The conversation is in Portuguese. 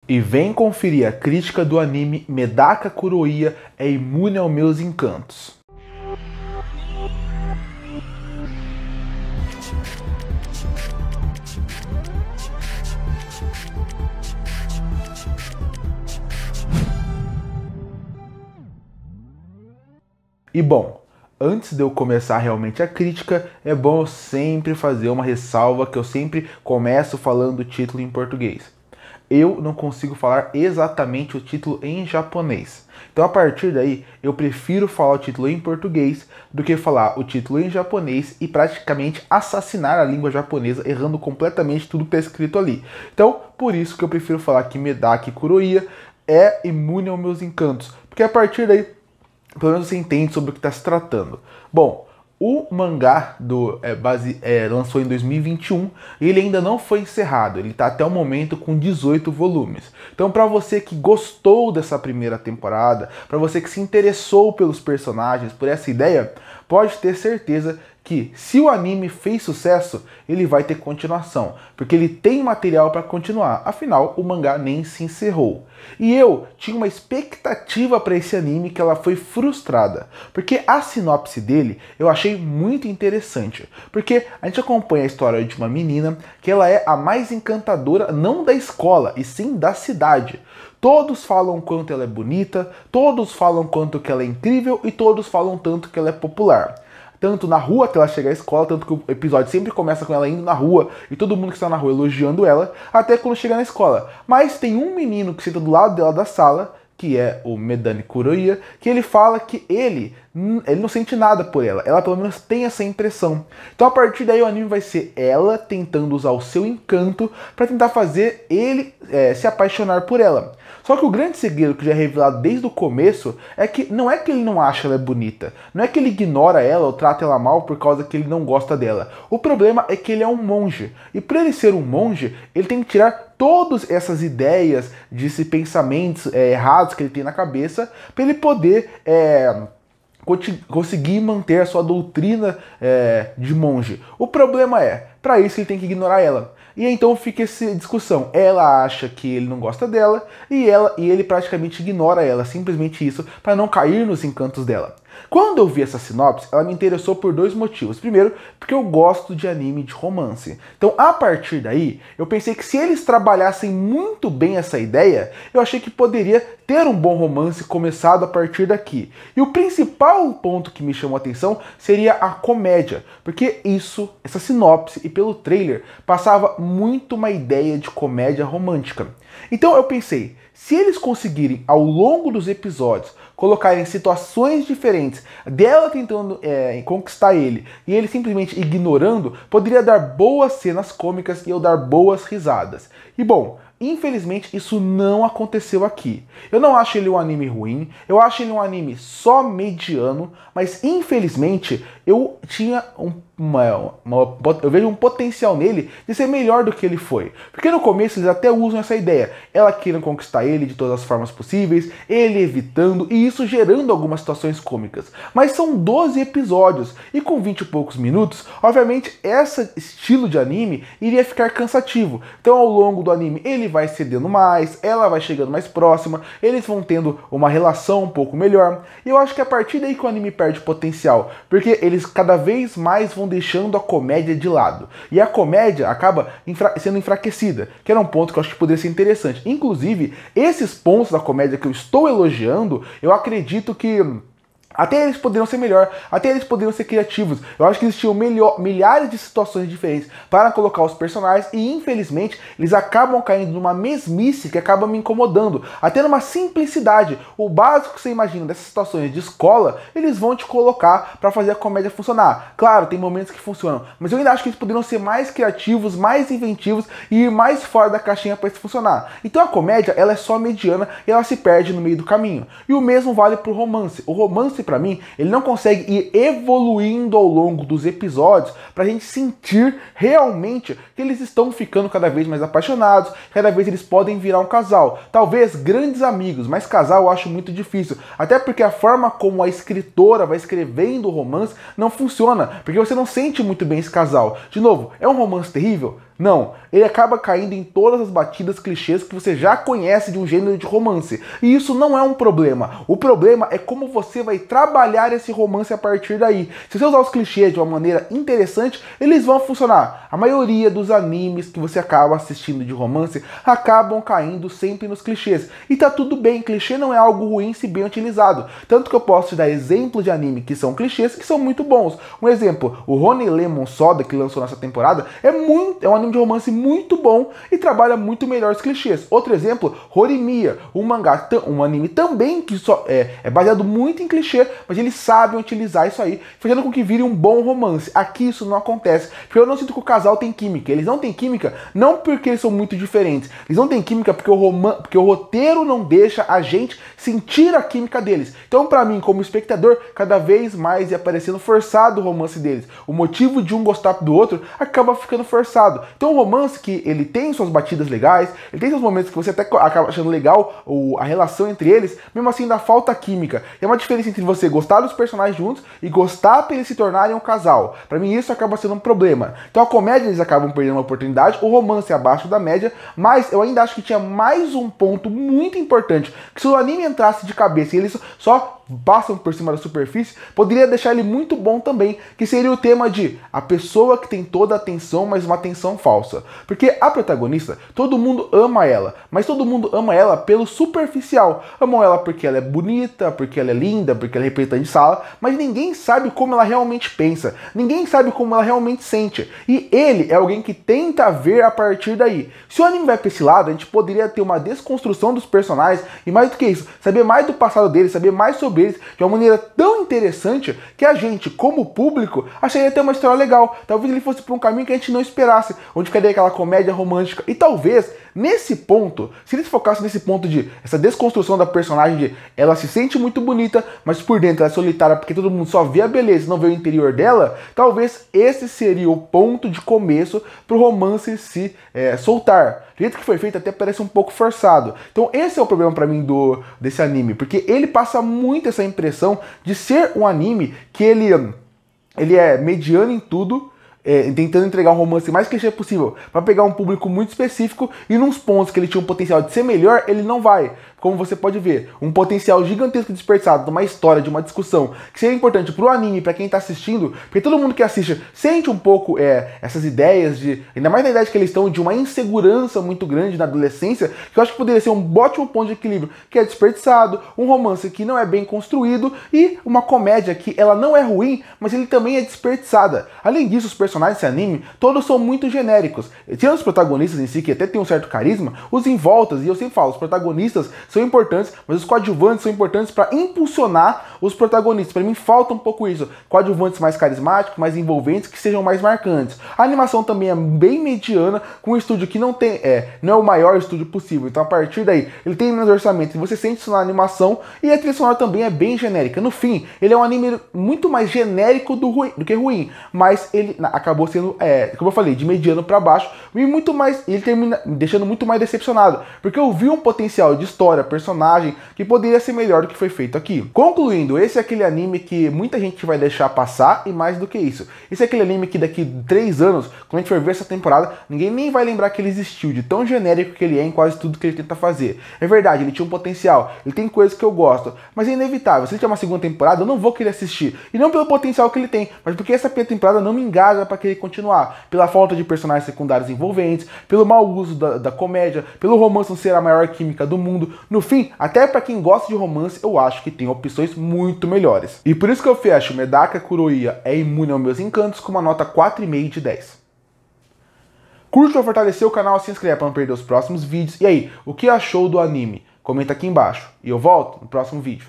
E vem conferir a crítica do anime Medaka Kuroia é imune aos meus encantos. E bom, antes de eu começar realmente a crítica, é bom eu sempre fazer uma ressalva que eu sempre começo falando o título em português. Eu não consigo falar exatamente o título em japonês. Então a partir daí, eu prefiro falar o título em português do que falar o título em japonês e praticamente assassinar a língua japonesa, errando completamente tudo que está escrito ali. Então, por isso que eu prefiro falar que Medaka Kuroia é imune aos meus encantos. Porque a partir daí, pelo menos você entende sobre o que está se tratando. Bom, o mangá lançou em 2021 e ele ainda não foi encerrado. Ele está até o momento com 18 volumes. Então, para você que gostou dessa primeira temporada, para você que se interessou pelos personagens, por essa ideia, pode ter certeza que se o anime fez sucesso, ele vai ter continuação, porque ele tem material para continuar, afinal o mangá nem se encerrou. E eu tinha uma expectativa para esse anime que ela foi frustrada, porque a sinopse dele eu achei muito interessante, porque a gente acompanha a história de uma menina que ela é a mais encantadora não da escola, e sim da cidade. Todos falam quanto ela é bonita, todos falam quanto que ela é incrível e todos falam tanto que ela é popular. Tanto na rua até ela chegar à escola, tanto que o episódio sempre começa com ela indo na rua e todo mundo que está na rua elogiando ela, até quando chega na escola. Mas tem um menino que senta do lado dela da sala, que é o Medaka Kuroia, que ele fala que ele não sente nada por ela. Ela pelo menos tem essa impressão. Então a partir daí o anime vai ser ela tentando usar o seu encanto para tentar fazer ele se apaixonar por ela. Só que o grande segredo que já é revelado desde o começo é que não é que ele não acha ela bonita, não é que ele ignora ela ou trata ela mal por causa que ele não gosta dela. O problema é que ele é um monge, e para ele ser um monge, ele tem que tirar todas essas ideias, esses pensamentos errados que ele tem na cabeça, para ele poder conseguir manter a sua doutrina de monge. O problema é, para isso ele tem que ignorar ela. E então fica essa discussão. Ela acha que ele não gosta dela e ele praticamente ignora ela, simplesmente isso, para não cair nos encantos dela. Quando eu vi essa sinopse, ela me interessou por dois motivos. Primeiro, porque eu gosto de anime de romance. Então, a partir daí, eu pensei que se eles trabalhassem muito bem essa ideia, eu achei que poderia ter um bom romance começado a partir daqui. E o principal ponto que me chamou a atenção seria a comédia, porque essa sinopse e pelo trailer, passava muito uma ideia de comédia romântica. Então eu pensei, se eles conseguirem, ao longo dos episódios, colocarem situações diferentes dela tentando conquistar ele e ele simplesmente ignorando, poderia dar boas cenas cômicas e eu dar boas risadas. E bom, infelizmente isso não aconteceu aqui. Eu não acho ele um anime ruim, eu acho ele um anime só mediano, mas infelizmente eu tinha eu vejo um potencial nele de ser melhor do que ele foi. Porque no começo eles até usam essa ideia, ela querendo conquistar ele de todas as formas possíveis, ele evitando, e isso gerando algumas situações cômicas. Mas são 12 episódios, e com 20 e poucos minutos, obviamente esse estilo de anime iria ficar cansativo. Então ao longo do anime ele vai cedendo mais, ela vai chegando mais próxima, eles vão tendo uma relação um pouco melhor, e eu acho que é a partir daí que o anime perde potencial, porque eles cada vez mais vão deixando a comédia de lado, e a comédia acaba sendo enfraquecida, que era um ponto que eu acho que poderia ser interessante. Inclusive, esses pontos da comédia que eu estou elogiando, eu acredito que até eles poderiam ser melhor, até eles poderiam ser criativos. Eu acho que existiam milhares de situações diferentes para colocar os personagens e infelizmente eles acabam caindo numa mesmice que acaba me incomodando. Até numa simplicidade. O básico que você imagina dessas situações de escola, eles vão te colocar para fazer a comédia funcionar. Claro, tem momentos que funcionam, mas eu ainda acho que eles poderiam ser mais criativos, mais inventivos e ir mais fora da caixinha para isso funcionar. Então a comédia, ela é só mediana e ela se perde no meio do caminho. E o mesmo vale pro romance. O romance, pra mim, ele não consegue ir evoluindo ao longo dos episódios pra gente sentir realmente que eles estão ficando cada vez mais apaixonados, cada vez eles podem virar um casal. Talvez grandes amigos, mas casal eu acho muito difícil. Até porque a forma como a escritora vai escrevendo o romance não funciona, porque você não sente muito bem esse casal. De novo, é um romance terrível? Não, ele acaba caindo em todas as batidas clichês que você já conhece de um gênero de romance. E isso não é um problema. O problema é como você vai trabalhar esse romance a partir daí. Se você usar os clichês de uma maneira interessante, eles vão funcionar. A maioria dos animes que você acaba assistindo de romance acabam caindo sempre nos clichês. E tá tudo bem, clichê não é algo ruim se bem utilizado. Tanto que eu posso te dar exemplos de anime que são clichês que são muito bons. Um exemplo, o Honey Lemon Soda, que lançou nessa temporada, é um anime de romance muito bom e trabalha muito melhor os clichês. Outro exemplo, Horimiya, um anime também que é baseado muito em clichê, mas eles sabem utilizar isso aí, fazendo com que vire um bom romance. Aqui isso não acontece, porque eu não sinto que o casal tem química. Eles não têm química não porque eles são muito diferentes, eles não têm química porque o roteiro não deixa a gente sentir a química deles. Então, pra mim, como espectador, cada vez mais ia parecendo forçado o romance deles. O motivo de um gostar do outro acaba ficando forçado. Então, um romance que ele tem suas batidas legais, ele tem seus momentos que você até acaba achando legal a relação entre eles, mesmo assim ainda falta química. E é uma diferença entre você gostar dos personagens juntos e gostar pra eles se tornarem um casal. Pra mim isso acaba sendo um problema. Então a comédia eles acabam perdendo uma oportunidade, o romance é abaixo da média, mas eu ainda acho que tinha mais um ponto muito importante, que se o anime entrasse de cabeça e eles só passam por cima da superfície, poderia deixar ele muito bom também, que seria o tema de a pessoa que tem toda a atenção, mas uma atenção falsa. Porque a protagonista, todo mundo ama ela, mas todo mundo ama ela pelo superficial. Amam ela porque ela é bonita, porque ela é linda, porque ela é representante de sala, mas ninguém sabe como ela realmente pensa, ninguém sabe como ela realmente sente. E ele é alguém que tenta ver a partir daí. Se o anime vai pra esse lado, a gente poderia ter uma desconstrução dos personagens, e mais do que isso, saber mais do passado deles, saber mais sobre eles de uma maneira tão interessante que a gente, como público, acharia ter uma história legal. Talvez ele fosse por um caminho que a gente não esperasse, onde ficaria aquela comédia romântica. E talvez, nesse ponto, se eles focassem nesse ponto de essa desconstrução da personagem de ela se sente muito bonita, mas por dentro ela é solitária porque todo mundo só vê a beleza e não vê o interior dela, talvez esse seria o ponto de começo pro romance se soltar. O jeito que foi feito até parece um pouco forçado. Então esse é o problema pra mim desse anime, porque ele passa muito essa impressão de ser um anime que ele é mediano em tudo, tentando entregar um romance mais clichê possível para pegar um público muito específico, e nos pontos que ele tinha um potencial de ser melhor, ele não vai. Como você pode ver, um potencial gigantesco desperdiçado de uma história, de uma discussão, que seria importante pro anime, para quem está assistindo, porque todo mundo que assiste sente um pouco essas ideias, ainda mais na idade que eles estão, de uma insegurança muito grande na adolescência, que eu acho que poderia ser um ótimo ponto de equilíbrio, que é desperdiçado, um romance que não é bem construído, e uma comédia que ela não é ruim, mas ele também é desperdiçada. Além disso, os personagens desse anime, todos são muito genéricos. Tirando os protagonistas em si, que até tem um certo carisma, os em voltas, e eu sempre falo, os protagonistas são importantes, mas os coadjuvantes são importantes para impulsionar os protagonistas. Para mim falta um pouco isso. Coadjuvantes mais carismáticos, mais envolventes, que sejam mais marcantes. A animação também é bem mediana, com um estúdio que não é o maior estúdio possível. Então a partir daí, ele tem menos orçamento, e você sente isso na animação, e a trilha sonora também é bem genérica. No fim, ele é um anime muito mais genérico do que ruim, mas ele acabou sendo, como eu falei, de mediano para baixo, e muito mais, ele termina me deixando muito mais decepcionado, porque eu vi um potencial de história, personagem, que poderia ser melhor do que foi feito aqui. Concluindo, esse é aquele anime que muita gente vai deixar passar, e mais do que isso, esse é aquele anime que daqui 3 anos, quando a gente for ver essa temporada, ninguém nem vai lembrar que ele existiu, de tão genérico que ele é em quase tudo que ele tenta fazer. É verdade, ele tinha um potencial, ele tem coisas que eu gosto, mas é inevitável. Se ele tiver uma segunda temporada, eu não vou querer assistir, e não pelo potencial que ele tem, mas porque essa primeira temporada não me engaja para querer continuar, pela falta de personagens secundários envolventes, pelo mau uso da comédia, pelo romance não ser a maior química do mundo. No fim, até para quem gosta de romance, eu acho que tem opções muito melhores. E por isso que eu fecho, Medaka Kuroiya é imune aos meus encantos com uma nota 4,5 de 10. Curte ou fortalecer o canal, se inscreve para não perder os próximos vídeos. E aí, o que achou do anime? Comenta aqui embaixo. E eu volto no próximo vídeo.